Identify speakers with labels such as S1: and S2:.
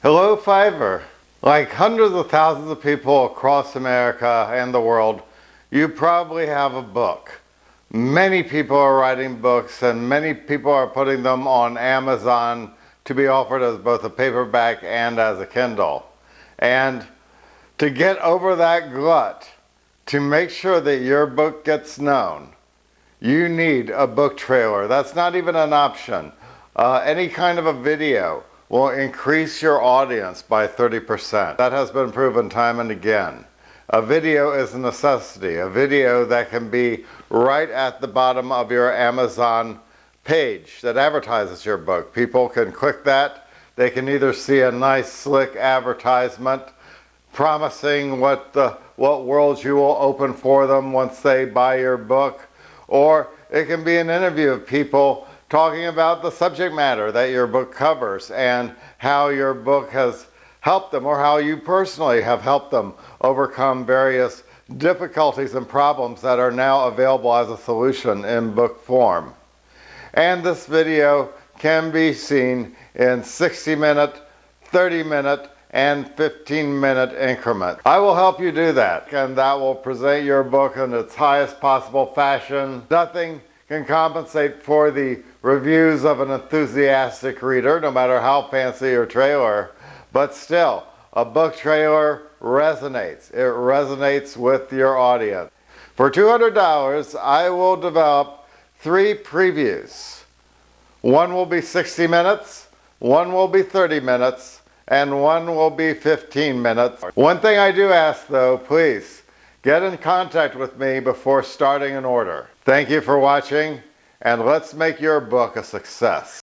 S1: Hello, Fiverr. Like hundreds of thousands of people across America and the world, you probably have a book. Many people are writing books and many people are putting them on Amazon to be offered as both a paperback and as a Kindle. And to get over that glut, to make sure that your book gets known, you need a book trailer. That's not even an option. Any kind of a video will increase your audience by 30%. That has been proven time and again. A video is a necessity. A video that can be right at the bottom of your Amazon page that advertises your book. People can click that. They can either see a nice slick advertisement promising what worlds you will open for them once they buy your book, or it can be an interview of people talking about the subject matter that your book covers and how your book has helped them, or how you personally have helped them overcome various difficulties and problems that are now available as a solution in book form. And this video can be seen in 60-minute, 30-minute, and 15-minute increments. I will help you do that, and that will present your book in its highest possible fashion. Nothing can compensate for the reviews of an enthusiastic reader, no matter how fancy your trailer, but still, a book trailer resonates. It resonates with your audience. For $200, I will develop 3 previews. One will be 60 minutes, one will be 30 minutes, and one will be 15 minutes. One thing I do ask though, please get in contact with me before starting an order. Thank you for watching, and let's make your book a success.